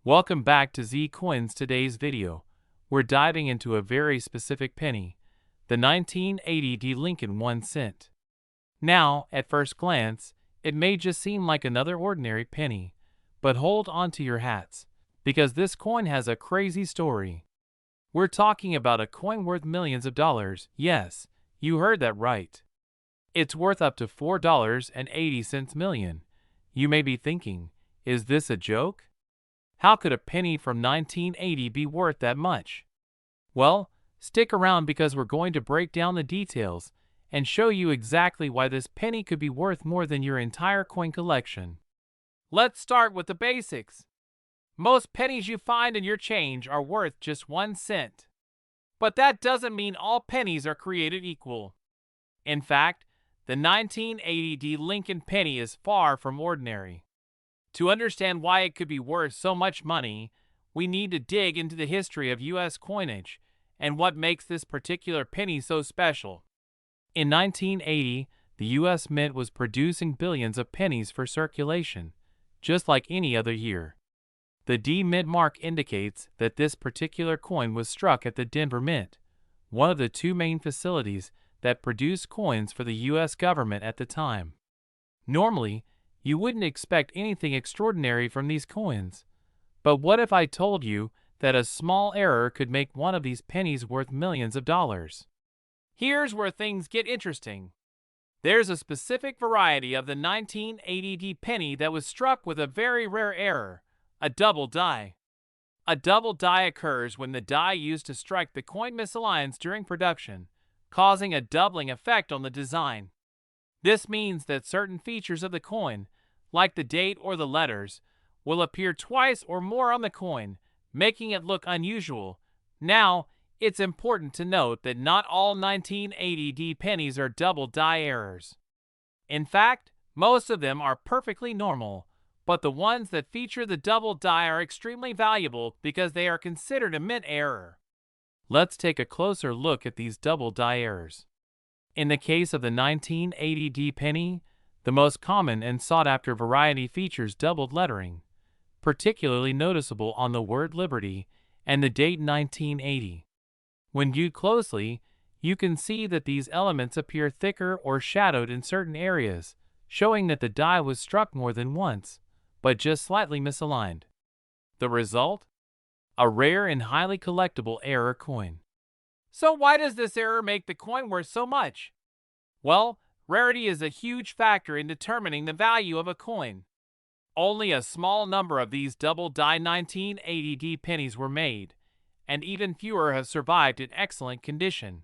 Welcome back to Z Coins. Today's video, we're diving into a very specific penny, the 1980 Lincoln 1 cent. Now, at first glance, it may just seem like another ordinary penny, but hold on to your hats, because this coin has a crazy story. We're talking about a coin worth millions of dollars. Yes, you heard that right. It's worth up to $4.80 million. You may be thinking, is this a joke? How could a penny from 1980 be worth that much? Well, stick around because we're going to break down the details and show you exactly why this penny could be worth more than your entire coin collection. Let's start with the basics. Most pennies you find in your change are worth just 1 cent. But that doesn't mean all pennies are created equal. In fact, the 1980 Lincoln penny is far from ordinary. To understand why it could be worth so much money, we need to dig into the history of U.S. coinage and what makes this particular penny so special. In 1980, the U.S. Mint was producing billions of pennies for circulation, just like any other year. The D Mint mark indicates that this particular coin was struck at the Denver Mint, one of the two main facilities that produced coins for the U.S. government at the time. Normally, you wouldn't expect anything extraordinary from these coins. But what if I told you that a small error could make one of these pennies worth millions of dollars? Here's where things get interesting. There's a specific variety of the 1980 penny that was struck with a very rare error, a double die. A double die occurs when the die used to strike the coin misaligns during production, causing a doubling effect on the design. This means that certain features of the coin, like the date or the letters, will appear twice or more on the coin, making it look unusual. Now, it's important to note that not all 1980 pennies are double die errors. In fact, most of them are perfectly normal, but the ones that feature the double die are extremely valuable because they are considered a mint error. Let's take a closer look at these double die errors. In the case of the 1980 penny, the most common and sought-after variety features doubled lettering, particularly noticeable on the word Liberty and the date 1980. When viewed closely, you can see that these elements appear thicker or shadowed in certain areas, showing that the die was struck more than once, but just slightly misaligned. The result? A rare and highly collectible error coin. So why does this error make the coin worth so much? Well, rarity is a huge factor in determining the value of a coin. Only a small number of these double die 1980 pennies were made, and even fewer have survived in excellent condition.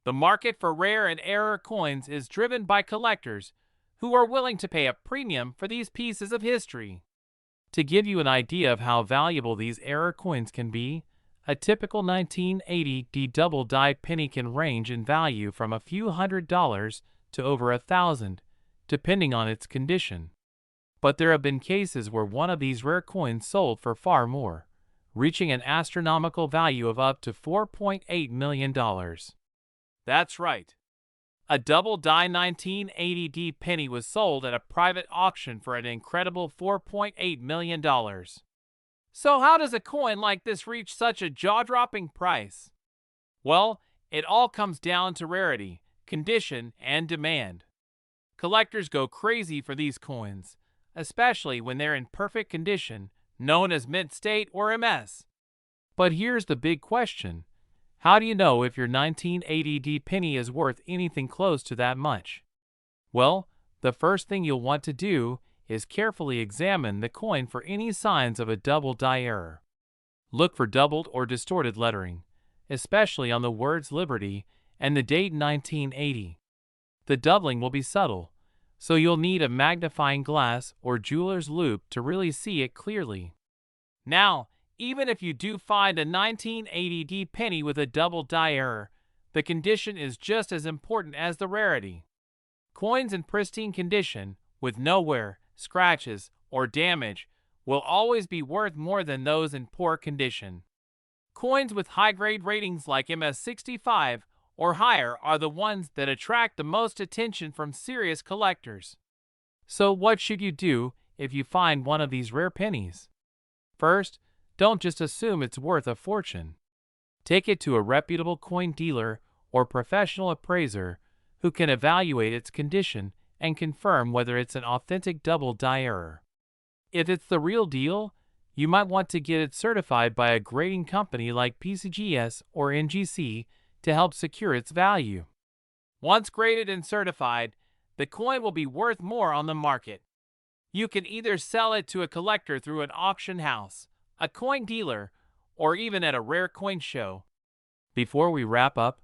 The market for rare and error coins is driven by collectors who are willing to pay a premium for these pieces of history. To give you an idea of how valuable these error coins can be, a typical 1980 double die penny can range in value from a few $100s to over $1,000, depending on its condition. But there have been cases where one of these rare coins sold for far more, reaching an astronomical value of up to $4.8 million. That's right. A double die 1980 penny was sold at a private auction for an incredible $4.8 million. So how does a coin like this reach such a jaw-dropping price? Well, it all comes down to rarity, condition, and demand. Collectors go crazy for these coins, especially when they're in perfect condition, known as mint state or MS. But here's the big question. How do you know if your 1980 penny is worth anything close to that much? Well, the first thing you'll want to do is carefully examine the coin for any signs of a double die error. Look for doubled or distorted lettering, especially on the words Liberty and the date 1980. The doubling will be subtle, so you'll need a magnifying glass or jeweler's loupe to really see it clearly. Now, even if you do find a 1980 penny with a double die error, the condition is just as important as the rarity. Coins in pristine condition, with no wear, scratches, or damage, will always be worth more than those in poor condition. Coins with high-grade ratings like MS65 or higher are the ones that attract the most attention from serious collectors. So what should you do if you find one of these rare pennies? First, don't just assume it's worth a fortune. Take it to a reputable coin dealer or professional appraiser who can evaluate its condition and confirm whether it's an authentic double die error. If it's the real deal, you might want to get it certified by a grading company like PCGS or NGC to help secure its value. Once graded and certified, the coin will be worth more on the market. You can either sell it to a collector through an auction house, a coin dealer, or even at a rare coin show. Before we wrap up,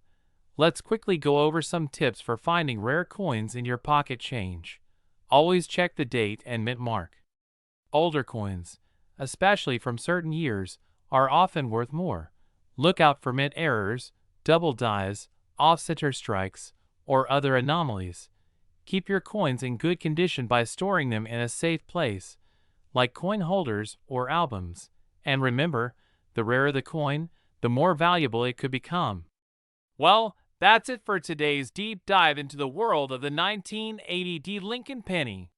let's quickly go over some tips for finding rare coins in your pocket change. Always check the date and mint mark. Older coins, especially from certain years, are often worth more. Look out for mint errors, double dies, off-center strikes, or other anomalies. Keep your coins in good condition by storing them in a safe place, like coin holders or albums. And remember, the rarer the coin, the more valuable it could become. Well, that's it for today's deep dive into the world of the 1980 Lincoln penny.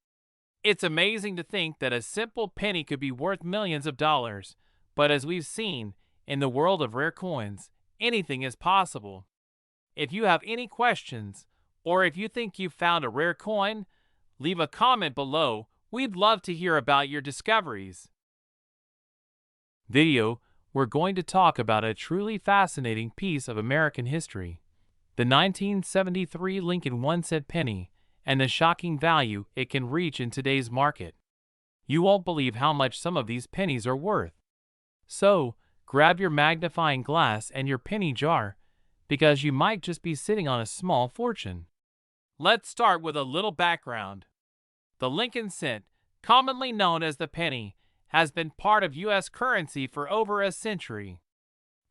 It's amazing to think that a simple penny could be worth millions of dollars, but as we've seen, in the world of rare coins, anything is possible. If you have any questions, or if you think you've found a rare coin, leave a comment below. We'd love to hear about your discoveries. Video, we're going to talk about a truly fascinating piece of American history, the 1973 Lincoln 1-cent penny, and the shocking value it can reach in today's market. You won't believe how much some of these pennies are worth. So, grab your magnifying glass and your penny jar, because you might just be sitting on a small fortune. Let's start with a little background. The Lincoln cent, commonly known as the penny, has been part of U.S. currency for over a century.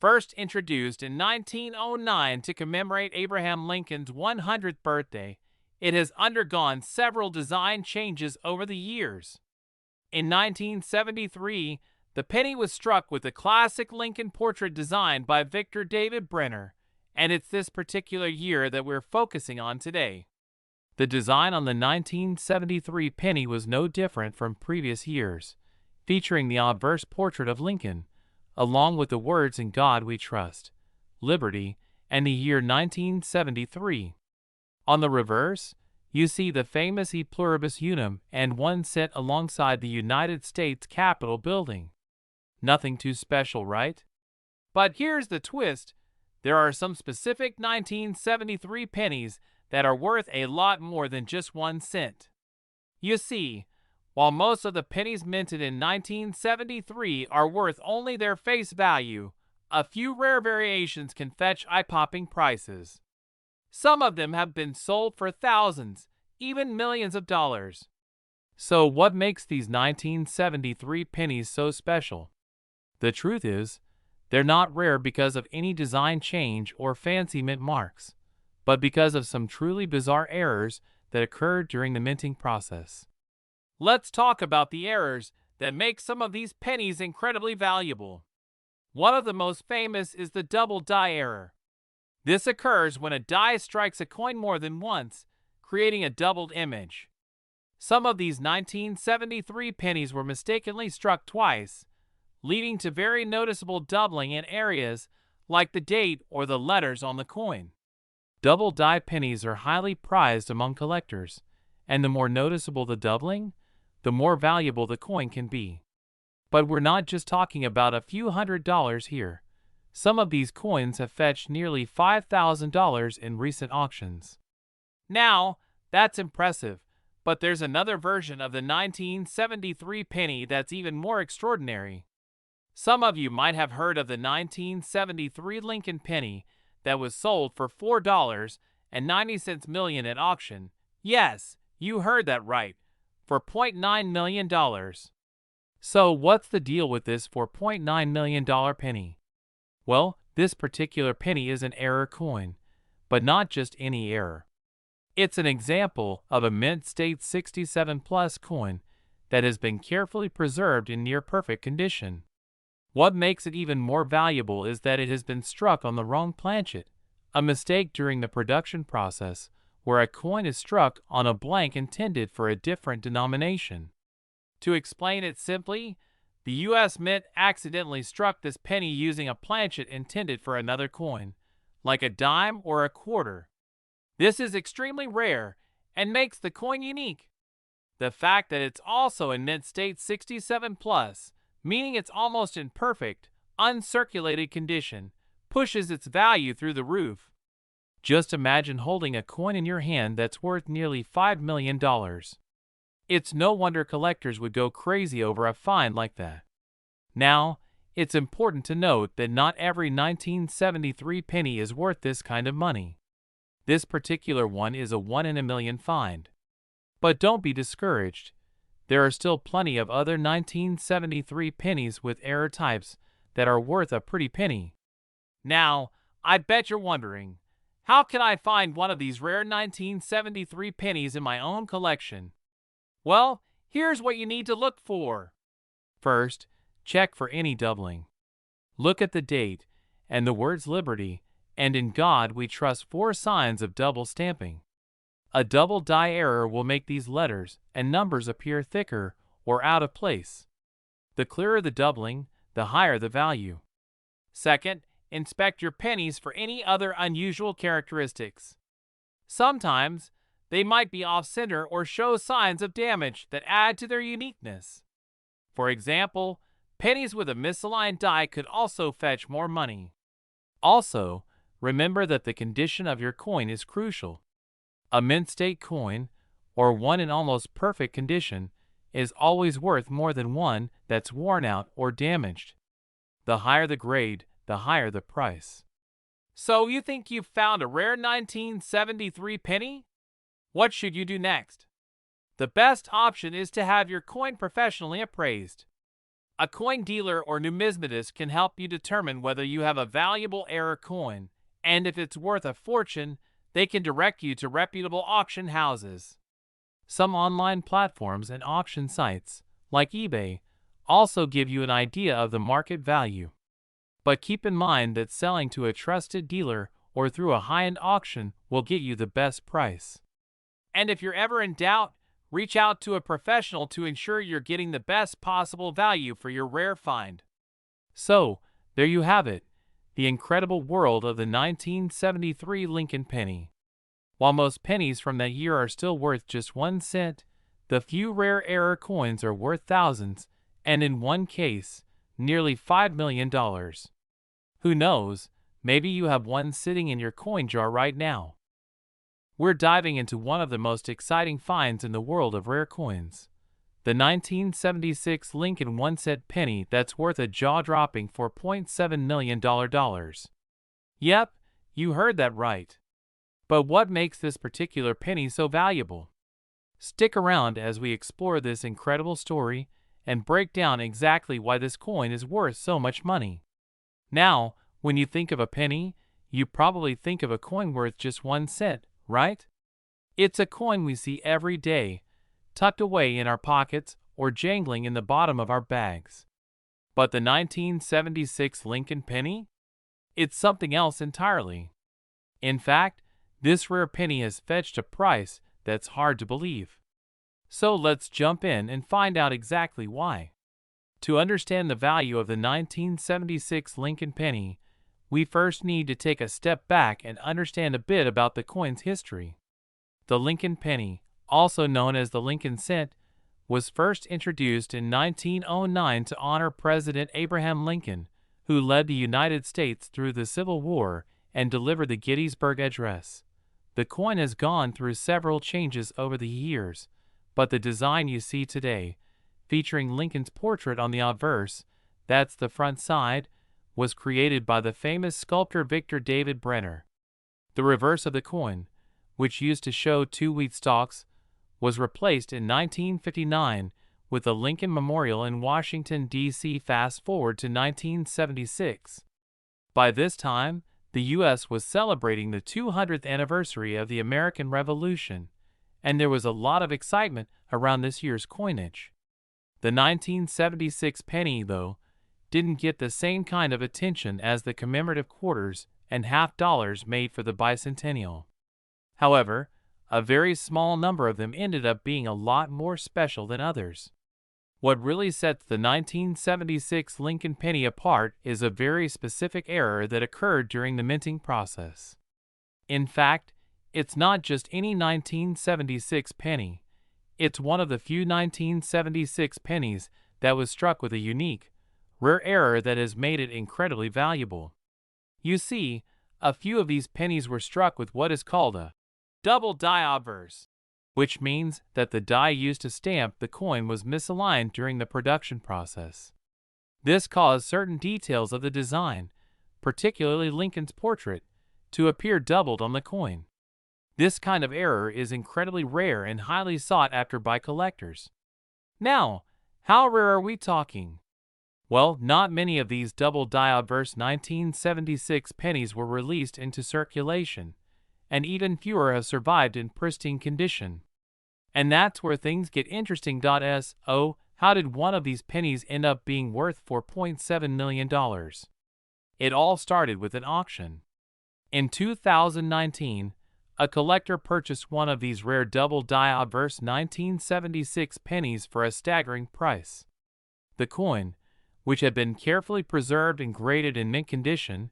First introduced in 1909 to commemorate Abraham Lincoln's 100th birthday, it has undergone several design changes over the years. In 1973, the penny was struck with the classic Lincoln portrait design by Victor David Brenner, and it's this particular year that we're focusing on today. The design on the 1973 penny was no different from previous years, featuring the obverse portrait of Lincoln, along with the words "In God We Trust," "Liberty," and the year 1973. On the reverse, you see the famous E Pluribus Unum and 1 cent alongside the United States Capitol building. Nothing too special, right? But here's the twist. There are some specific 1973 pennies that are worth a lot more than just 1 cent. You see, while most of the pennies minted in 1973 are worth only their face value, a few rare variations can fetch eye-popping prices. Some of them have been sold for thousands, even millions of dollars. So what makes these 1973 pennies so special? The truth is, they're not rare because of any design change or fancy mint marks, but because of some truly bizarre errors that occurred during the minting process. Let's talk about the errors that make some of these pennies incredibly valuable. One of the most famous is the double die error. This occurs when a die strikes a coin more than once, creating a doubled image. Some of these 1973 pennies were mistakenly struck twice, leading to very noticeable doubling in areas like the date or the letters on the coin. Double die pennies are highly prized among collectors, and the more noticeable the doubling, the more valuable the coin can be. But we're not just talking about a few $100s here. Some of these coins have fetched nearly $5,000 in recent auctions. Now, that's impressive, but there's another version of the 1973 penny that's even more extraordinary. Some of you might have heard of the 1973 Lincoln penny that was sold for $4.90 million at auction. Yes, you heard that right, for $0.9 million. So what's the deal with this $4.9 million penny? Well, this particular penny is an error coin, but not just any error. It's an example of a mint state 67 plus coin that has been carefully preserved in near perfect condition. What makes it even more valuable is that it has been struck on the wrong planchet, a mistake during the production process where a coin is struck on a blank intended for a different denomination. To explain it simply, The U.S. Mint accidentally struck this penny using a planchet intended for another coin, like a dime or a quarter. This is extremely rare and makes the coin unique. The fact that it's also in mint state 67 plus, meaning it's almost in perfect, uncirculated condition, pushes its value through the roof. Just imagine holding a coin in your hand that's worth nearly $5 million. It's no wonder collectors would go crazy over a find like that. Now, it's important to note that not every 1973 penny is worth this kind of money. This particular one is a 1 in a million find. But don't be discouraged. There are still plenty of other 1973 pennies with error types that are worth a pretty penny. Now, I bet you're wondering, how can I find one of these rare 1973 pennies in my own collection? Well, here's what you need to look for. First, check for any doubling. Look at the date and the words Liberty and In God We Trust for signs of double stamping. A double die error will make these letters and numbers appear thicker or out of place. The clearer the doubling, the higher the value. Second, inspect your pennies for any other unusual characteristics. Sometimes, they might be off-center or show signs of damage that add to their uniqueness. For example, pennies with a misaligned die could also fetch more money. Also, remember that the condition of your coin is crucial. A mint state coin, or one in almost perfect condition, is always worth more than one that's worn out or damaged. The higher the grade, the higher the price. So you think you've found a rare 1973 penny? What should you do next? The best option is to have your coin professionally appraised. A coin dealer or numismatist can help you determine whether you have a valuable error coin, and if it's worth a fortune, they can direct you to reputable auction houses. Some online platforms and auction sites, like eBay, also give you an idea of the market value. But keep in mind that selling to a trusted dealer or through a high-end auction will get you the best price. And if you're ever in doubt, reach out to a professional to ensure you're getting the best possible value for your rare find. So, there you have it, the incredible world of the 1973 Lincoln penny. While most pennies from that year are still worth just 1 cent, the few rare error coins are worth thousands, and in one case, nearly $5 million. Who knows, maybe you have one sitting in your coin jar right now. We're diving into one of the most exciting finds in the world of rare coins. The 1976 Lincoln 1-cent penny that's worth a jaw-dropping $4.7 million. Yep, you heard that right. But what makes this particular penny so valuable? Stick around as we explore this incredible story and break down exactly why this coin is worth so much money. Now, when you think of a penny, you probably think of a coin worth just 1 cent, right? It's a coin we see every day, tucked away in our pockets or jangling in the bottom of our bags. But the 1976 Lincoln penny? It's something else entirely. In fact, this rare penny has fetched a price that's hard to believe. So let's jump in and find out exactly why. To understand the value of the 1976 Lincoln penny, we first need to take a step back and understand a bit about the coin's history. The Lincoln penny, also known as the Lincoln cent, was first introduced in 1909 to honor President Abraham Lincoln, who led the United States through the Civil War and delivered the Gettysburg Address. The coin has gone through several changes over the years, but the design you see today, featuring Lincoln's portrait on the obverse, that's the front side, was created by the famous sculptor Victor David Brenner. The reverse of the coin, which used to show 2 wheat stalks, was replaced in 1959 with the Lincoln Memorial in Washington, D.C. Fast forward to 1976. By this time, the U.S. was celebrating the 200th anniversary of the American Revolution, and there was a lot of excitement around this year's coinage. The 1976 penny, though, didn't get the same kind of attention as the commemorative quarters and half dollars made for the bicentennial. However, a very small number of them ended up being a lot more special than others. What really sets the 1976 Lincoln penny apart is a very specific error that occurred during the minting process. In fact, it's not just any 1976 penny. It's one of the few 1976 pennies that was struck with a unique, rare error that has made it incredibly valuable. You see, a few of these pennies were struck with what is called a double die obverse, which means that the die used to stamp the coin was misaligned during the production process. This caused certain details of the design, particularly Lincoln's portrait, to appear doubled on the coin. This kind of error is incredibly rare and highly sought after by collectors. Now, how rare are we talking? Well, not many of these double die obverse 1976 pennies were released into circulation, and even fewer have survived in pristine condition. And that's where things get interesting. So, how did one of these pennies end up being worth $4.7 million? It all started with an auction. In 2019, a collector purchased one of these rare double die obverse 1976 pennies for a staggering price. The coin, which had been carefully preserved and graded in mint condition,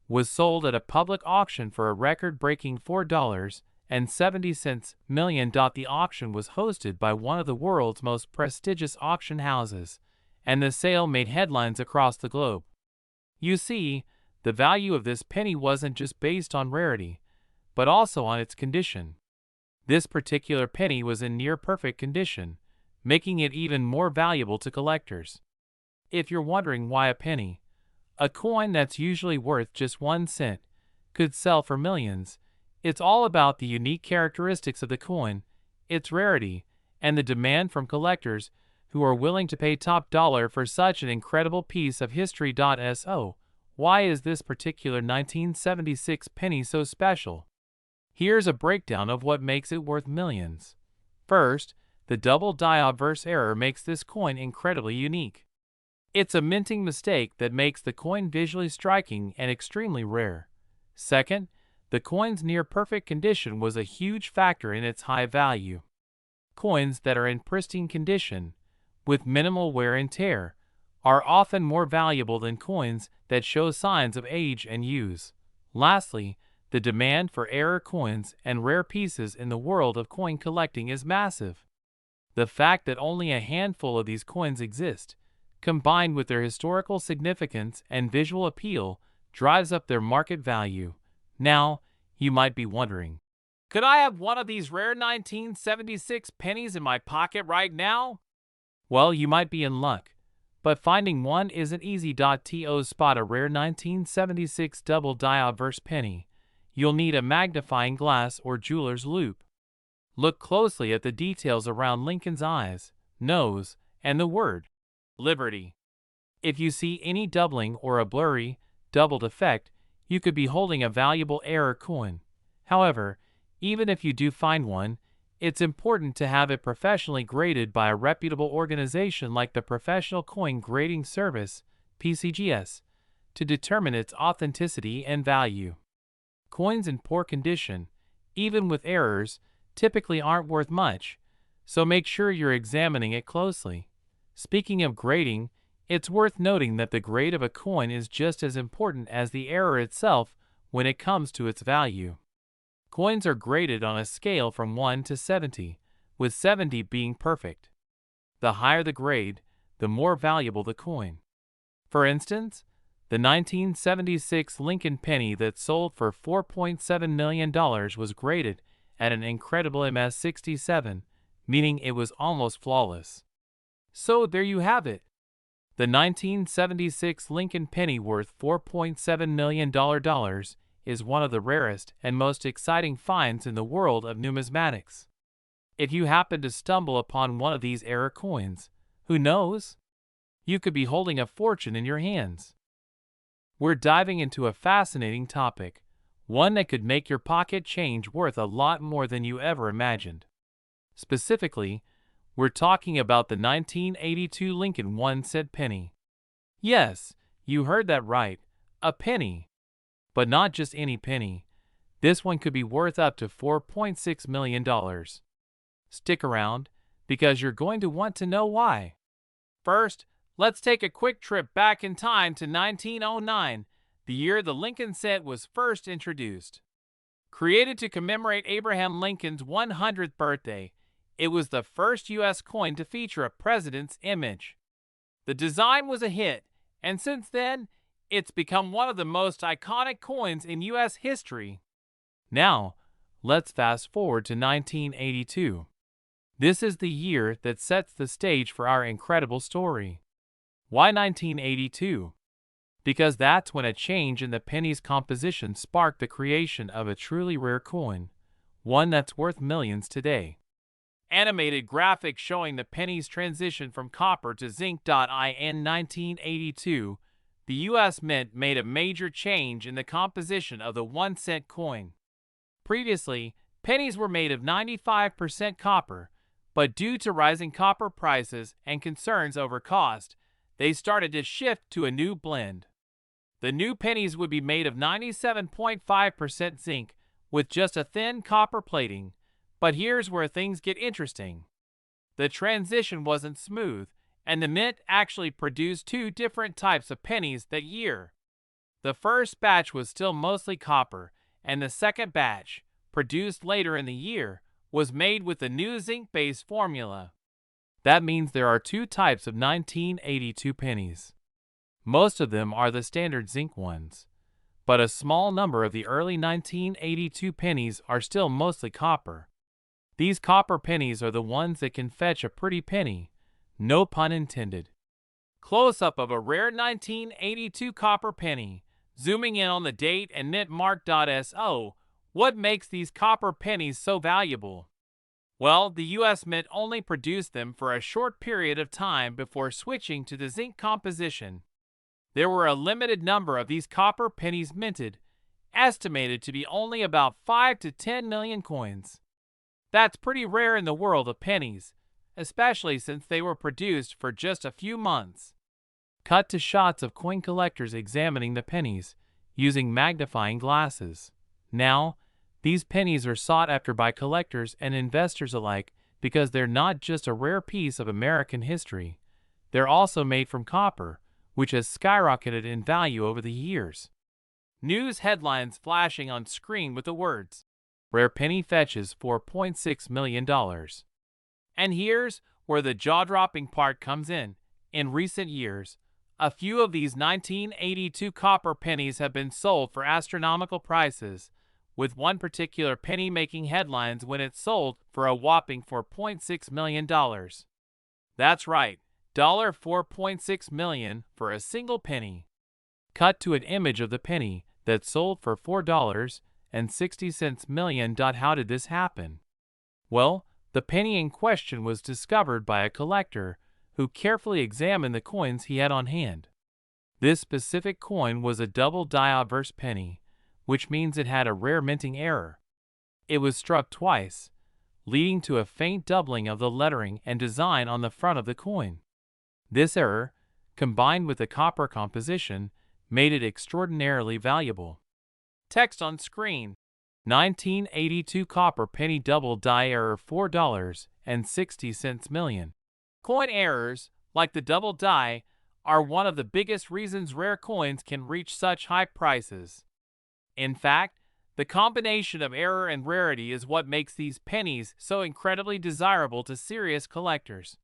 was sold at a public auction for a record-breaking $4.70 million. The auction was hosted by one of the world's most prestigious auction houses, and the sale made headlines across the globe. You see, the value of this penny wasn't just based on rarity, but also on its condition. This particular penny was in near-perfect condition, making it even more valuable to collectors. If you're wondering why a penny, a coin that's usually worth just 1 cent, could sell for millions, it's all about the unique characteristics of the coin, its rarity, and the demand from collectors who are willing to pay top dollar for such an incredible piece of history. So, why is this particular 1976 penny so special? Here's a breakdown of what makes it worth millions. First, the double die obverse error makes this coin incredibly unique. It's a minting mistake that makes the coin visually striking and extremely rare. Second, the coin's near-perfect condition was a huge factor in its high value. Coins that are in pristine condition, with minimal wear and tear, are often more valuable than coins that show signs of age and use. Lastly, the demand for rare coins and rare pieces in the world of coin collecting is massive. The fact that only a handful of these coins exist, combined with their historical significance and visual appeal, drives up their market value. Now, you might be wondering, could I have one of these rare 1976 pennies in my pocket right now? Well, you might be in luck, but finding one isn't easy. To spot a rare 1976 double die obverse penny, you'll need a magnifying glass or jeweler's loupe. Look closely at the details around Lincoln's eyes, nose, and the word Liberty. If you see any doubling or a blurry, doubled effect, you could be holding a valuable error coin. However, even if you do find one, it's important to have it professionally graded by a reputable organization like the Professional Coin Grading Service, PCGS, to determine its authenticity and value. Coins in poor condition, even with errors, typically aren't worth much, so make sure you're examining it closely. Speaking of grading, it's worth noting that the grade of a coin is just as important as the error itself when it comes to its value. Coins are graded on a scale from 1 to 70, with 70 being perfect. The higher the grade, the more valuable the coin. For instance, the 1976 Lincoln penny that sold for $4.7 million was graded at an incredible MS-67, meaning it was almost flawless. So there you have it. The 1976 Lincoln penny worth $4.7 million is one of the rarest and most exciting finds in the world of numismatics. If you happen to stumble upon one of these error coins, who knows? You could be holding a fortune in your hands. We're diving into a fascinating topic, one that could make your pocket change worth a lot more than you ever imagined. Specifically, we're talking about the 1982 Lincoln 1-cent penny. Yes, you heard that right, a penny. But not just any penny. This one could be worth up to $4.6 million. Stick around, because you're going to want to know why. First, let's take a quick trip back in time to 1909, the year the Lincoln cent was first introduced. Created to commemorate Abraham Lincoln's 100th birthday, it was the first U.S. coin to feature a president's image. The design was a hit, and since then, it's become one of the most iconic coins in U.S. history. Now, let's fast forward to 1982. This is the year that sets the stage for our incredible story. Why 1982? Because that's when a change in the penny's composition sparked the creation of a truly rare coin, one that's worth millions today. Animated graphics showing the penny's transition from copper to zinc. In 1982, the U.S. Mint made a major change in the composition of the 1-cent coin. Previously, pennies were made of 95% copper, but due to rising copper prices and concerns over cost, they started to shift to a new blend. The new pennies would be made of 97.5% zinc with just a thin copper plating, but here's where things get interesting. The transition wasn't smooth, and the Mint actually produced two different types of pennies that year. The first batch was still mostly copper, and the second batch, produced later in the year, was made with the new zinc-based formula. That means there are two types of 1982 pennies. Most of them are the standard zinc ones, but a small number of the early 1982 pennies are still mostly copper. These copper pennies are the ones that can fetch a pretty penny, no pun intended. Close-up of a rare 1982 copper penny, zooming in on the date and mint mark. So, what makes these copper pennies so valuable? Well, the U.S. Mint only produced them for a short period of time before switching to the zinc composition. There were a limited number of these copper pennies minted, estimated to be only about 5 to 10 million coins. That's pretty rare in the world of pennies, especially since they were produced for just a few months. Cut to shots of coin collectors examining the pennies, using magnifying glasses. Now, these pennies are sought after by collectors and investors alike because they're not just a rare piece of American history. They're also made from copper, which has skyrocketed in value over the years. News headlines flashing on screen with the words, "Rare penny fetches $4.6 million. And here's where the jaw-dropping part comes in. In recent years, a few of these 1982 copper pennies have been sold for astronomical prices, with one particular penny making headlines when it sold for a whopping $4.6 million. That's right, $4.6 million for a single penny. Cut to an image of the penny that sold for $4.60 million. How did this happen? Well, the penny in question was discovered by a collector who carefully examined the coins he had on hand. This specific coin was a double die obverse penny, which means it had a rare minting error. It was struck twice, leading to a faint doubling of the lettering and design on the front of the coin. This error, combined with the copper composition, made it extraordinarily valuable. Text on screen. 1982 copper penny double die error $4.60 million. Coin errors, like the double die, are one of the biggest reasons rare coins can reach such high prices. In fact, the combination of error and rarity is what makes these pennies so incredibly desirable to serious collectors.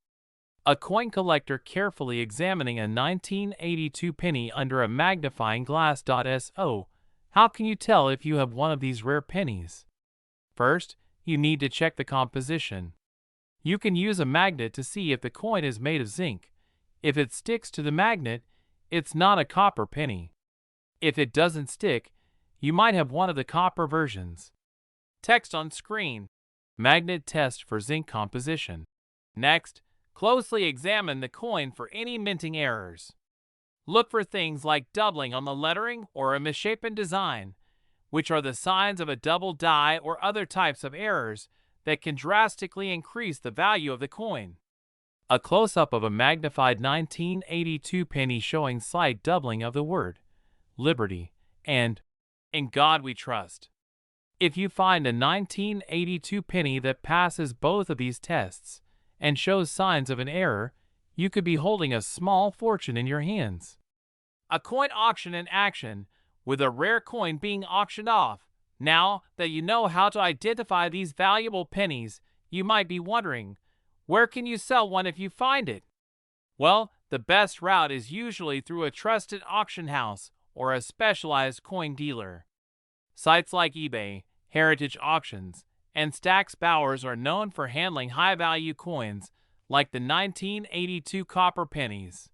A coin collector carefully examining a 1982 penny under a magnifying glass. So, how can you tell if you have one of these rare pennies? First, you need to check the composition. You can use a magnet to see if the coin is made of zinc. If it sticks to the magnet, it's not a copper penny. If it doesn't stick, you might have one of the copper versions. Text on screen. Magnet test for zinc composition. Next, closely examine the coin for any minting errors. Look for things like doubling on the lettering or a misshapen design, which are the signs of a double die or other types of errors that can drastically increase the value of the coin. A close-up of a magnified 1982 penny showing slight doubling of the word Liberty and In God We Trust. If you find a 1982 penny that passes both of these tests and shows signs of an error, you could be holding a small fortune in your hands. A coin auction in action, with a rare coin being auctioned off. Now that you know how to identify these valuable pennies, you might be wondering, where can you sell one if you find it? Well, the best route is usually through a trusted auction house or a specialized coin dealer. Sites like eBay, Heritage Auctions, and Stax Bowers are known for handling high-value coins like the 1982 copper pennies.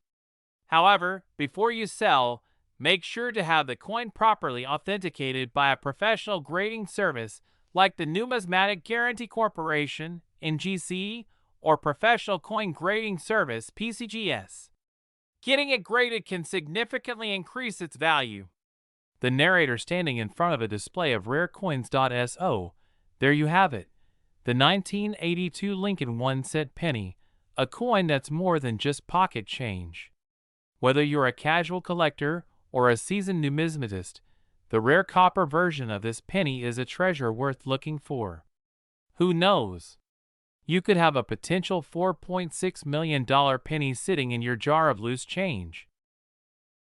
However, before you sell, make sure to have the coin properly authenticated by a professional grading service like the Numismatic Guarantee Corporation, NGC, or Professional Coin Grading Service, PCGS. Getting it graded can significantly increase its value. The narrator standing in front of a display of rare coins.so. There you have it. The 1982 Lincoln 1-cent penny, a coin that's more than just pocket change. Whether you're a casual collector or a seasoned numismatist, the rare copper version of this penny is a treasure worth looking for. Who knows? You could have a potential $4.6 million penny sitting in your jar of loose change.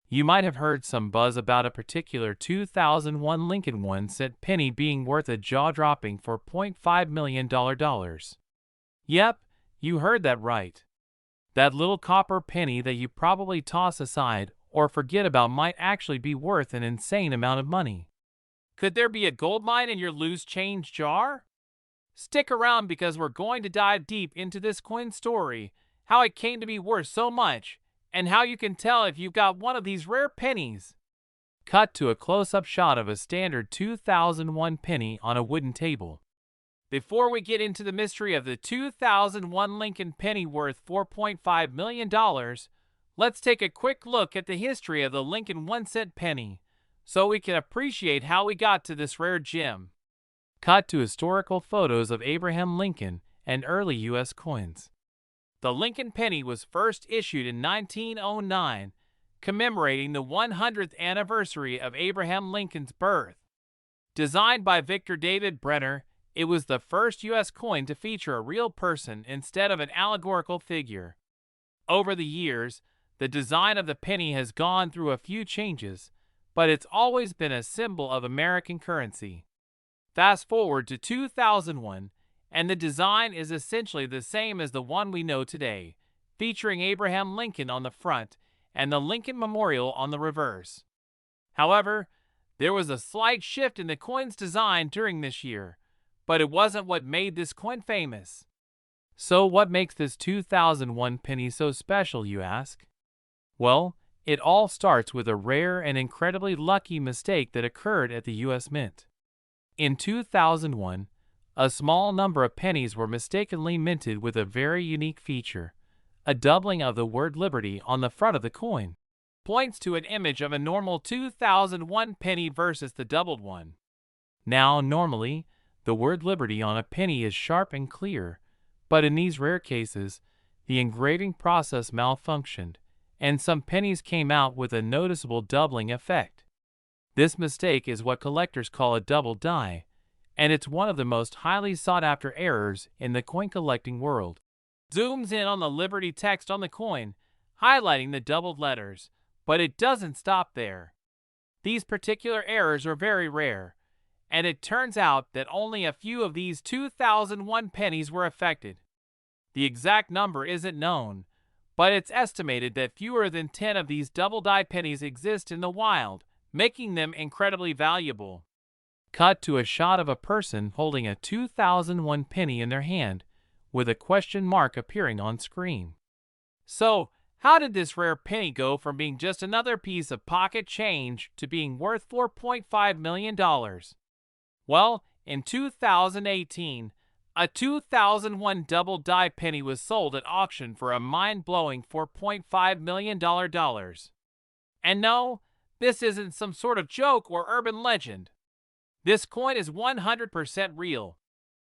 You might have heard some buzz about a particular 2001 Lincoln 1-cent penny being worth a jaw-dropping $4.5 million. Yep, you heard that right. That little copper penny that you probably toss aside or forget about might actually be worth an insane amount of money. Could there be a gold mine in your loose change jar? Stick around because we're going to dive deep into this coin story, how it came to be worth so much, and how you can tell if you've got one of these rare pennies. Cut to a close-up shot of a standard 2001 penny on a wooden table. Before we get into the mystery of the 2001 Lincoln penny worth $4.5 million, let's take a quick look at the history of the Lincoln 1-cent penny, so we can appreciate how we got to this rare gem. Cut to historical photos of Abraham Lincoln and early U.S. coins. The Lincoln penny was first issued in 1909, commemorating the 100th anniversary of Abraham Lincoln's birth. Designed by Victor David Brenner, it was the first U.S. coin to feature a real person instead of an allegorical figure. Over the years, the design of the penny has gone through a few changes, but it's always been a symbol of American currency. Fast forward to 2001, and the design is essentially the same as the one we know today, featuring Abraham Lincoln on the front and the Lincoln Memorial on the reverse. However, there was a slight shift in the coin's design during this year, but it wasn't what made this coin famous. So what makes this 2001 penny so special, you ask? Well, it all starts with a rare and incredibly lucky mistake that occurred at the U.S. Mint. In 2001, a small number of pennies were mistakenly minted with a very unique feature. A doubling of the word Liberty on the front of the coin points to an image of a normal 2001 penny versus the doubled one. Now, normally, the word Liberty on a penny is sharp and clear, but in these rare cases, the engraving process malfunctioned, and some pennies came out with a noticeable doubling effect. This mistake is what collectors call a double die, and it's one of the most highly sought-after errors in the coin collecting world. Zooms in on the Liberty text on the coin, highlighting the doubled letters, but it doesn't stop there. These particular errors are very rare, and it turns out that only a few of these 2001 pennies were affected. The exact number isn't known, but it's estimated that fewer than 10 of these double-die pennies exist in the wild, making them incredibly valuable. Cut to a shot of a person holding a 2001 penny in their hand, with a question mark appearing on screen. So, how did this rare penny go from being just another piece of pocket change to being worth $4.5 million? Well, in 2018, a 2001 double-die penny was sold at auction for a mind-blowing $4.5 million. And no, this isn't some sort of joke or urban legend. This coin is 100% real.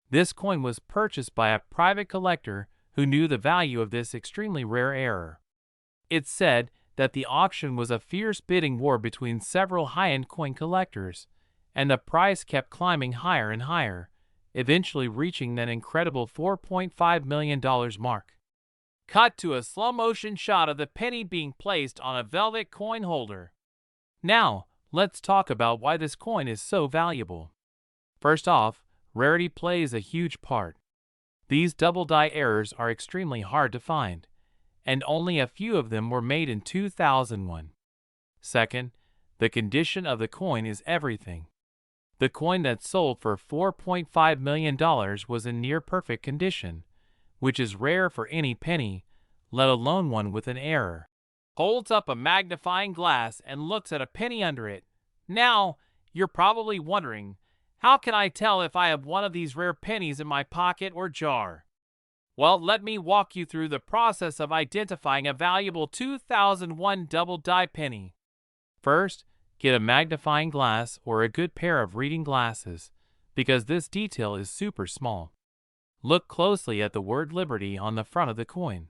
This coin was purchased by a private collector who knew the value of this extremely rare error. It's said that the auction was a fierce bidding war between several high-end coin collectors, and the price kept climbing higher and higher, eventually reaching that incredible $4.5 million mark. Cut to a slow-motion shot of the penny being placed on a velvet coin holder. Now, let's talk about why this coin is so valuable. First off, rarity plays a huge part. These double-die errors are extremely hard to find, and only a few of them were made in 2001. Second, the condition of the coin is everything. The coin that sold for $4.5 million was in near-perfect condition, which is rare for any penny, let alone one with an error. Holds up a magnifying glass and looks at a penny under it. Now, you're probably wondering, how can I tell if I have one of these rare pennies in my pocket or jar? Well, let me walk you through the process of identifying a valuable 2001 double-die penny. First, get a magnifying glass or a good pair of reading glasses, because this detail is super small. Look closely at the word Liberty on the front of the coin.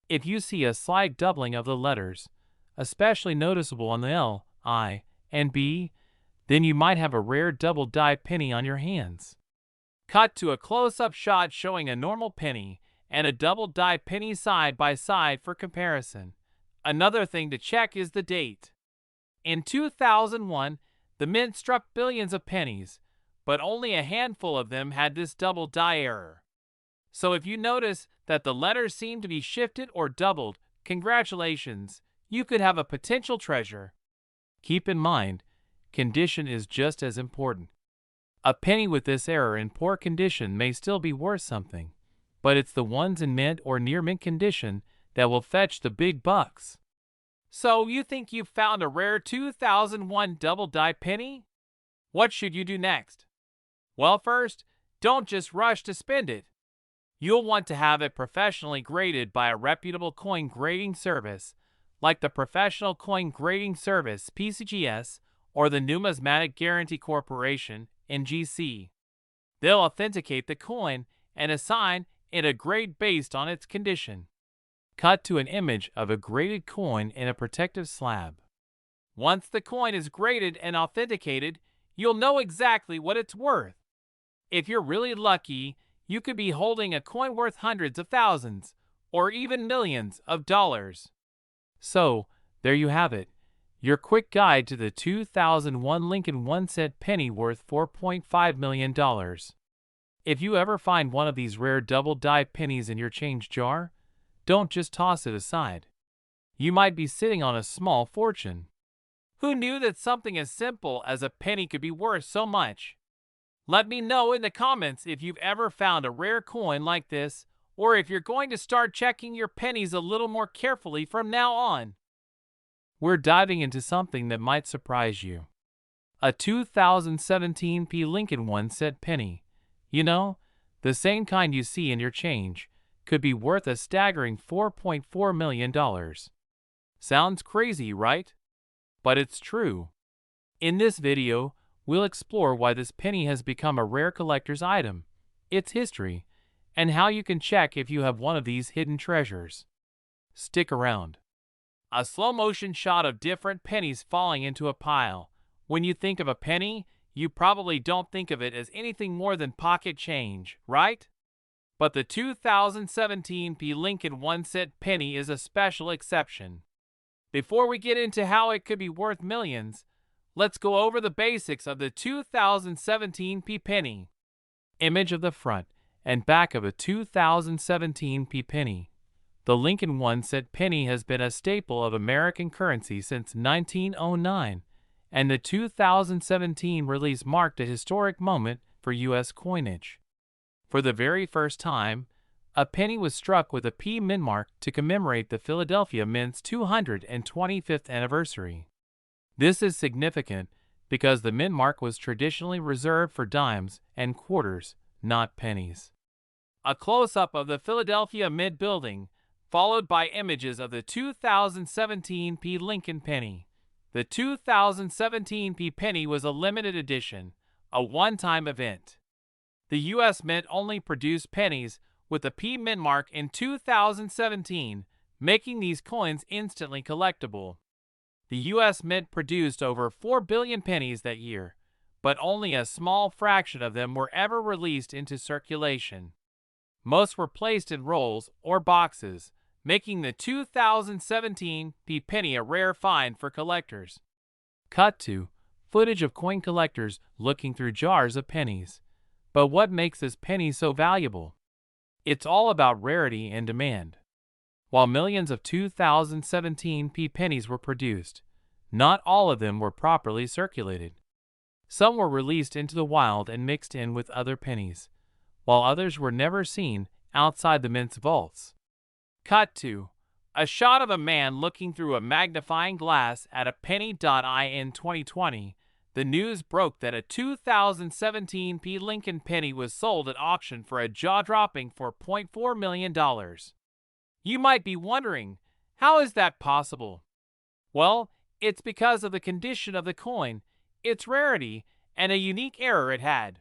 If you see a slight doubling of the letters, especially noticeable on the L, I, and B, then you might have a rare double-die penny on your hands. Cut to a close-up shot showing a normal penny and a double-die penny side by side for comparison. Another thing to check is the date. In 2001, the mint struck billions of pennies, but only a handful of them had this double-die error. So if you notice that the letters seem to be shifted or doubled, congratulations, you could have a potential treasure. Keep in mind, condition is just as important. A penny with this error in poor condition may still be worth something, but it's the ones in mint or near mint condition that will fetch the big bucks. So you think you've found a rare 2001 double-die penny? What should you do next? Well, first, don't just rush to spend it. You'll want to have it professionally graded by a reputable coin grading service, like the Professional Coin Grading Service (PCGS) or the Numismatic Guarantee Corporation (NGC). They'll authenticate the coin and assign it a grade based on its condition. Cut to an image of a graded coin in a protective slab. Once the coin is graded and authenticated, you'll know exactly what it's worth. If you're really lucky, you could be holding a coin worth hundreds of thousands, or even millions of dollars. So, there you have it, your quick guide to the 2001 Lincoln 1-cent penny worth $4.5 million. If you ever find one of these rare double-die pennies in your change jar, don't just toss it aside. You might be sitting on a small fortune. Who knew that something as simple as a penny could be worth so much? Let me know in the comments if you've ever found a rare coin like this, or if you're going to start checking your pennies a little more carefully from now on. We're diving into something that might surprise you. A 2017 P. Lincoln 1-cent penny. You know, the same kind you see in your change, could be worth a staggering $4.4 million. Sounds crazy, right? But it's true. In this video, we'll explore why this penny has become a rare collector's item, its history, and how you can check if you have one of these hidden treasures. Stick around. A slow-motion shot of different pennies falling into a pile. When you think of a penny, you probably don't think of it as anything more than pocket change, right? But the 2017 P. Lincoln 1-cent penny is a special exception. Before we get into how it could be worth millions, let's go over the basics of the 2017 P. penny. Image of the front and back of a 2017 P. penny. The Lincoln 1-cent penny has been a staple of American currency since 1909, and the 2017 release marked a historic moment for U.S. coinage. For the very first time, a penny was struck with a P mint mark to commemorate the Philadelphia Mint's 225th anniversary. This is significant because the mint mark was traditionally reserved for dimes and quarters, not pennies. A close-up of the Philadelphia Mint building, followed by images of the 2017 P. Lincoln penny. The 2017 P. penny was a limited edition, a one-time event. The U.S. Mint only produced pennies with the P mint mark in 2017, making these coins instantly collectible. The U.S. Mint produced over 4 billion pennies that year, but only a small fraction of them were ever released into circulation. Most were placed in rolls or boxes, making the 2017 penny a rare find for collectors. Cut to footage of coin collectors looking through jars of pennies. But what makes this penny so valuable? It's all about rarity and demand. While millions of 2017 pennies were produced, not all of them were properly circulated. Some were released into the wild and mixed in with other pennies, while others were never seen outside the mint's vaults. Cut to a shot of a man looking through a magnifying glass at a penny. In 2020, the news broke that a 2017 Lincoln penny was sold at auction for a jaw-dropping $4.4 million. You might be wondering, how is that possible? Well, it's because of the condition of the coin, its rarity, and a unique error it had.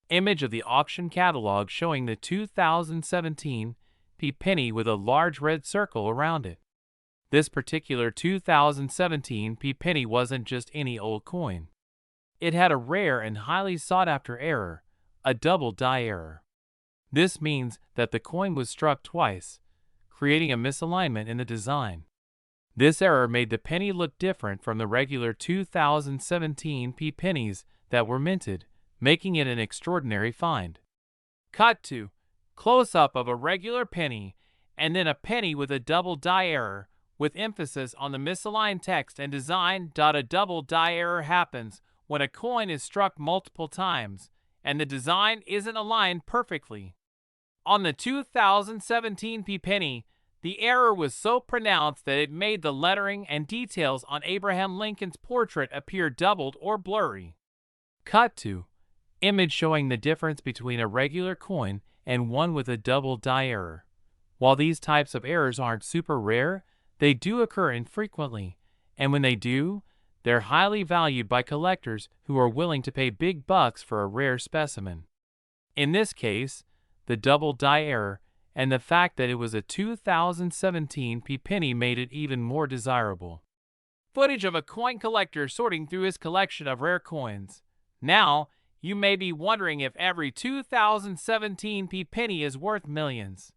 Image of the auction catalog showing the 2017 penny with a large red circle around it. This particular 2017 penny wasn't just any old coin. It had a rare and highly sought-after error, a double die error. This means that the coin was struck twice, creating a misalignment in the design. This error made the penny look different from the regular 2017 pennies that were minted, making it an extraordinary find. Cut to close-up of a regular penny, and then a penny with a double die error, with emphasis on the misaligned text and design. A double die error happens when a coin is struck multiple times, and the design isn't aligned perfectly. On the 2017 penny, the error was so pronounced that it made the lettering and details on Abraham Lincoln's portrait appear doubled or blurry. Cut to image showing the difference between a regular coin and one with a double die error. While these types of errors aren't super rare, they do occur infrequently, and when they do, they're highly valued by collectors who are willing to pay big bucks for a rare specimen. In this case, the double die error and the fact that it was a 2017 penny made it even more desirable. Footage of a coin collector sorting through his collection of rare coins. Now, you may be wondering if every 2017 penny is worth millions.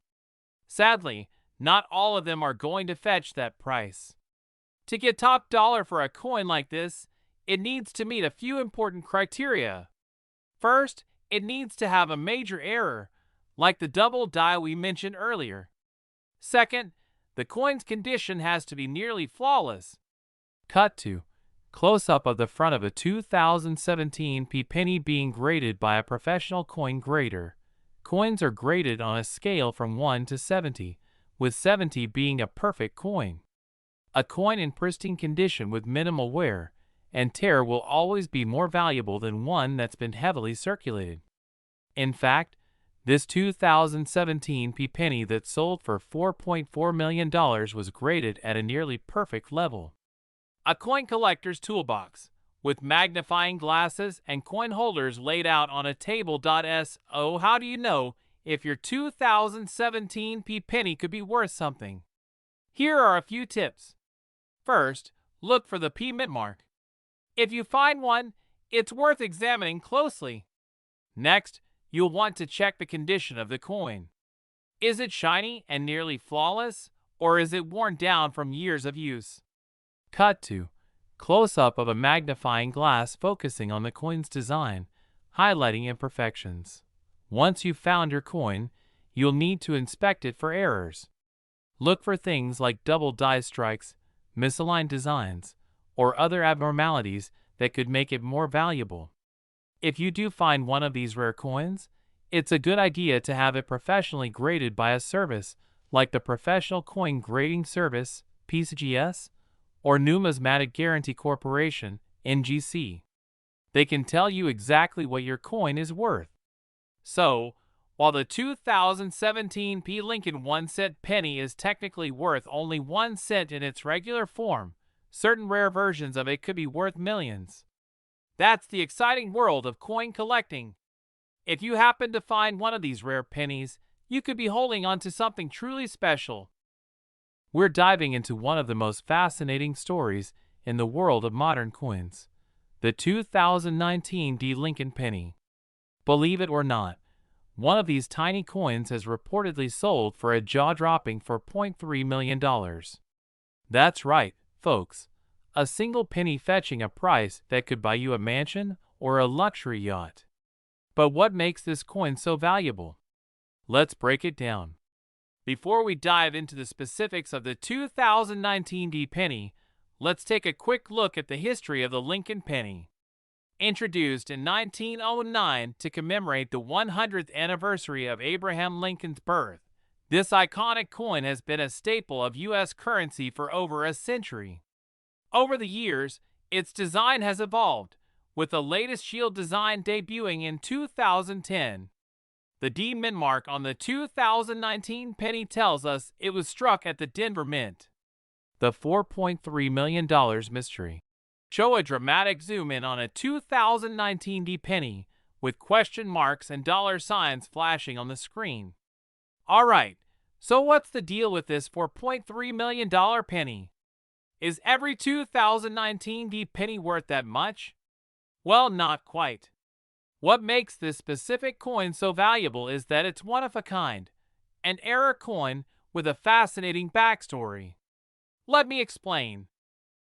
Sadly, not all of them are going to fetch that price. To get top dollar for a coin like this, it needs to meet a few important criteria. First, it needs to have a major error, like the double die we mentioned earlier. Second, the coin's condition has to be nearly flawless. Cut to close-up of the front of a 2017 penny being graded by a professional coin grader. Coins are graded on a scale from 1 to 70, with 70 being a perfect coin. A coin in pristine condition with minimal wear and tear will always be more valuable than one that's been heavily circulated. In fact, this 2017 penny that sold for $4.4 million was graded at a nearly perfect level. A coin collector's toolbox, with magnifying glasses and coin holders laid out on a table. So how do you know if your 2017 penny could be worth something? Here are a few tips. First, look for the mint mark. If you find one, it's worth examining closely. Next, you'll want to check the condition of the coin. Is it shiny and nearly flawless, or is it worn down from years of use? Cut to close-up of a magnifying glass focusing on the coin's design, highlighting imperfections. Once you've found your coin, you'll need to inspect it for errors. Look for things like double die strikes, misaligned designs, or other abnormalities that could make it more valuable. If you do find one of these rare coins, it's a good idea to have it professionally graded by a service like the Professional Coin Grading Service, PCGS, or Numismatic Guarantee Corporation, NGC. They can tell you exactly what your coin is worth. So, while the 2017 Lincoln 1-cent penny is technically worth only 1 cent in its regular form, certain rare versions of it could be worth millions. That's the exciting world of coin collecting. If you happen to find one of these rare pennies, you could be holding on to something truly special. We're diving into one of the most fascinating stories in the world of modern coins, the 2019 Lincoln penny. Believe it or not, One of these tiny coins has reportedly sold for a jaw-dropping $4.3 million. That's right, folks. A single penny fetching a price that could buy you a mansion or a luxury yacht. But what makes this coin so valuable? Let's break it down. Before we dive into the specifics of the 2019 D penny, let's take a quick look at the history of the Lincoln penny. Introduced in 1909 to commemorate the 100th anniversary of Abraham Lincoln's birth, this iconic coin has been a staple of U.S. currency for over a century. Over the years, its design has evolved, with the latest shield design debuting in 2010. The D mint mark on the 2019 penny tells us it was struck at the Denver Mint. The $4.3 million mystery. Show a dramatic zoom in on a 2019 D penny with question marks and dollar signs flashing on the screen. Alright, so what's the deal with this $4.3 million penny? Is every 2019 D penny worth that much? Well, not quite. What makes this specific coin so valuable is that it's one of a kind, an error coin with a fascinating backstory. Let me explain.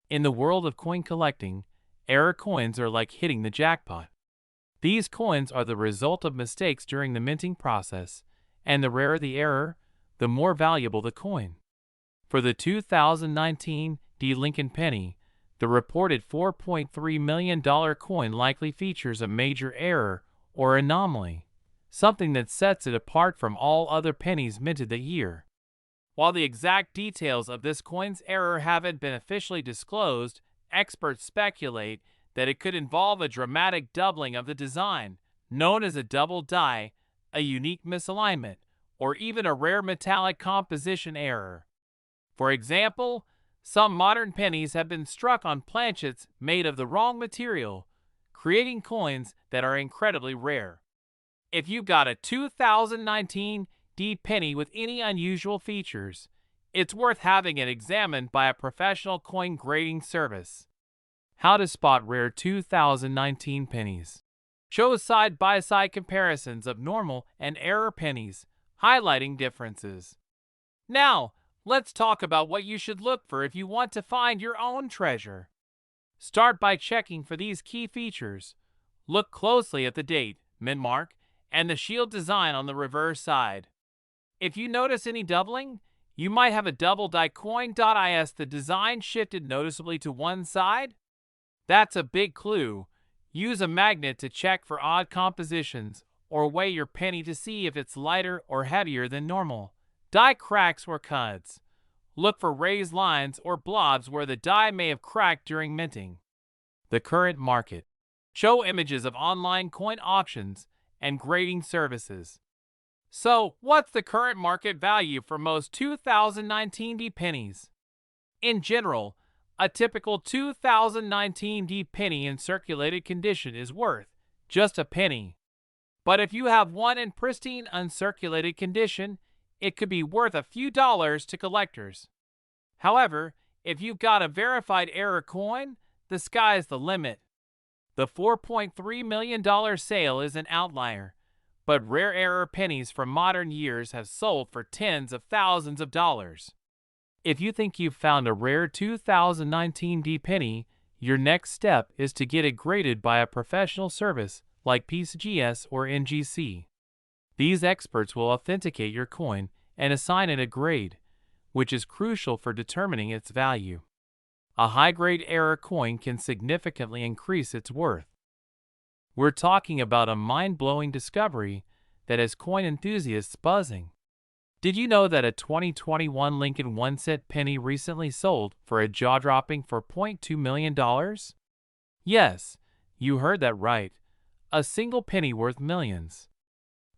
In the world of coin collecting, error coins are like hitting the jackpot. These coins are the result of mistakes during the minting process, and the rarer the error, the more valuable the coin. For the 2019 D Lincoln penny, the reported $4.3 million coin likely features a major error or anomaly, something that sets it apart from all other pennies minted that year. While the exact details of this coin's error haven't been officially disclosed, experts speculate that it could involve a dramatic doubling of the design, known as a double die, a unique misalignment, or even a rare metallic composition error. For example, some modern pennies have been struck on planchets made of the wrong material, creating coins that are incredibly rare. If you've got a 2019 D penny with any unusual features, it's worth having it examined by a professional coin grading service. How to spot rare 2019 pennies. Show side-by-side comparisons of normal and error pennies, highlighting differences. Now, let's talk about what you should look for if you want to find your own treasure. Start by checking for these key features. Look closely at the date, mint mark, and the shield design on the reverse side. If you notice any doubling, you might have a double die coin. Is the design shifted noticeably to one side? That's a big clue. Use a magnet to check for odd compositions, or weigh your penny to see if it's lighter or heavier than normal. Die cracks or cuts. Look for raised lines or blobs where the die may have cracked during minting. The current market. Show images of online coin auctions and grading services. So, what's the current market value for most 2019 D pennies? In general, a typical 2019 D penny in circulated condition is worth just a penny. But if you have one in pristine uncirculated condition, it could be worth a few dollars to collectors. However, if you've got a verified error coin, the sky's the limit. The $4.3 million sale is an outlier, but rare error pennies from modern years have sold for tens of thousands of dollars. If you think you've found a rare 2019 D penny, your next step is to get it graded by a professional service like PCGS or NGC. These experts will authenticate your coin and assign it a grade, which is crucial for determining its value. A high-grade error coin can significantly increase its worth. We're talking about a mind-blowing discovery that has coin enthusiasts buzzing. Did you know that a 2021 Lincoln 1-cent penny recently sold for a jaw-dropping $4.2 million? Yes, you heard that right. A single penny worth millions.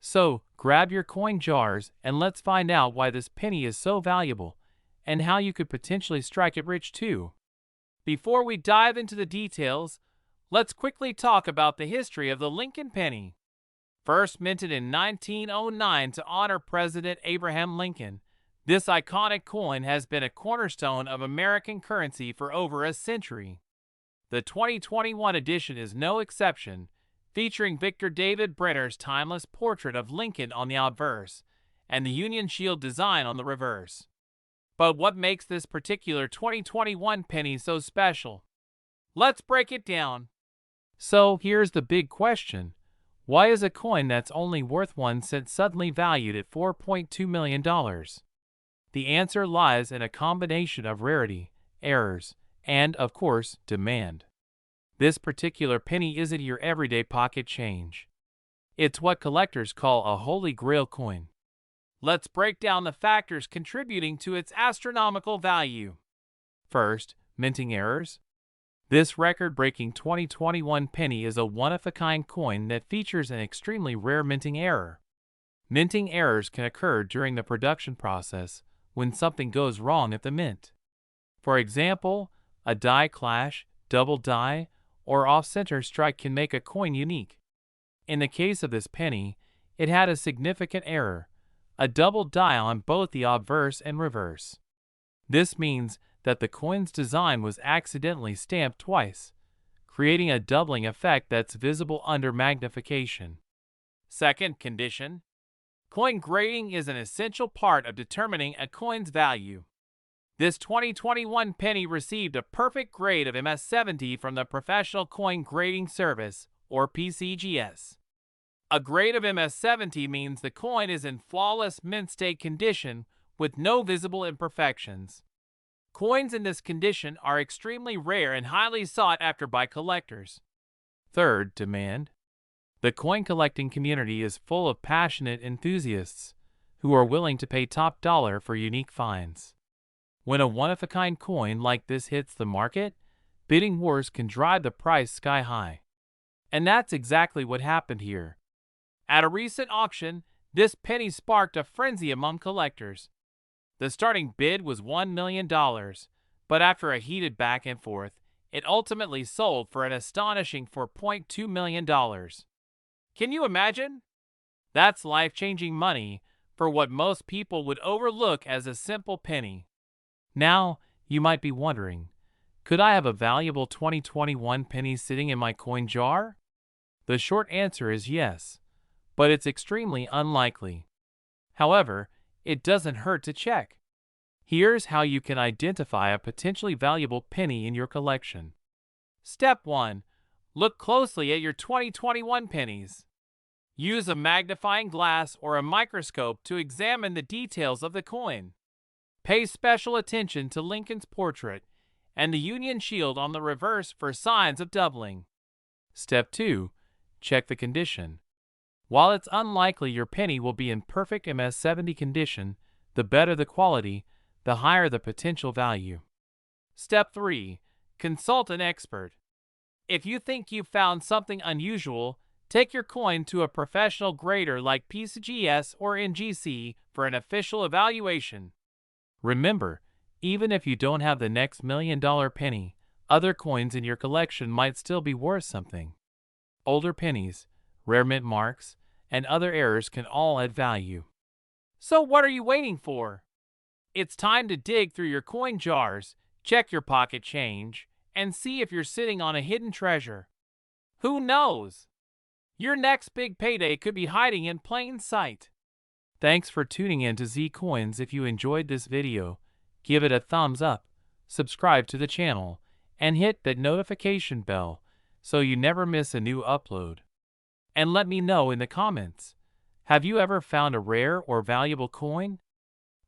So, grab your coin jars and let's find out why this penny is so valuable and how you could potentially strike it rich too. Before we dive into the details, let's quickly talk about the history of the Lincoln penny. First minted in 1909 to honor President Abraham Lincoln, this iconic coin has been a cornerstone of American currency for over a century. The 2021 edition is no exception, featuring Victor David Brenner's timeless portrait of Lincoln on the obverse and the Union Shield design on the reverse. But what makes this particular 2021 penny so special? Let's break it down. So here's the big question. Why is a coin that's only worth 1 cent suddenly valued at $4.2 million? The answer lies in a combination of rarity, errors, and, of course, demand. This particular penny isn't your everyday pocket change. It's what collectors call a holy grail coin. Let's break down the factors contributing to its astronomical value. First, minting errors. This record-breaking 2021 penny is a one-of-a-kind coin that features an extremely rare minting error. Minting errors can occur during the production process when something goes wrong at the mint. For example, a die clash, double die, or off-center strike can make a coin unique. In the case of this penny, it had a significant error, a double die on both the obverse and reverse. This means that the coin's design was accidentally stamped twice, creating a doubling effect that's visible under magnification. Second condition. Coin grading is an essential part of determining a coin's value. This 2021 penny received a perfect grade of MS70 from the Professional Coin Grading Service, or PCGS. A grade of MS70 means the coin is in flawless mint state condition with no visible imperfections. Coins in this condition are extremely rare and highly sought after by collectors. Third, demand. The coin collecting community is full of passionate enthusiasts who are willing to pay top dollar for unique finds. When a one-of-a-kind coin like this hits the market, bidding wars can drive the price sky high. And that's exactly what happened here. At a recent auction, this penny sparked a frenzy among collectors. The starting bid was $1 million, but after a heated back and forth, it ultimately sold for an astonishing $4.2 million. Can you imagine? That's life-changing money for what most people would overlook as a simple penny. Now, you might be wondering, could I have a valuable 2021 penny sitting in my coin jar? The short answer is yes, but it's extremely unlikely. However, it doesn't hurt to check. Here's how you can identify a potentially valuable penny in your collection. Step 1. Look closely at your 2021 pennies. Use a magnifying glass or a microscope to examine the details of the coin. Pay special attention to Lincoln's portrait and the Union Shield on the reverse for signs of doubling. Step 2. Check the condition. While it's unlikely your penny will be in perfect MS70 condition, the better the quality, the higher the potential value. Step 3. Consult an expert. If you think you've found something unusual, take your coin to a professional grader like PCGS or NGC for an official evaluation. Remember, even if you don't have the next $1 million penny, other coins in your collection might still be worth something. Older pennies, rare mint marks, and other errors can all add value. So what are you waiting for? It's time to dig through your coin jars, check your pocket change, and see if you're sitting on a hidden treasure. Who knows? Your next big payday could be hiding in plain sight. Thanks for tuning in to Z Coins. If you enjoyed this video, give it a thumbs up, subscribe to the channel, and hit that notification bell so you never miss a new upload. And let me know in the comments, have you ever found a rare or valuable coin?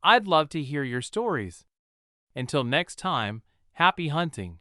I'd love to hear your stories. Until next time, happy hunting.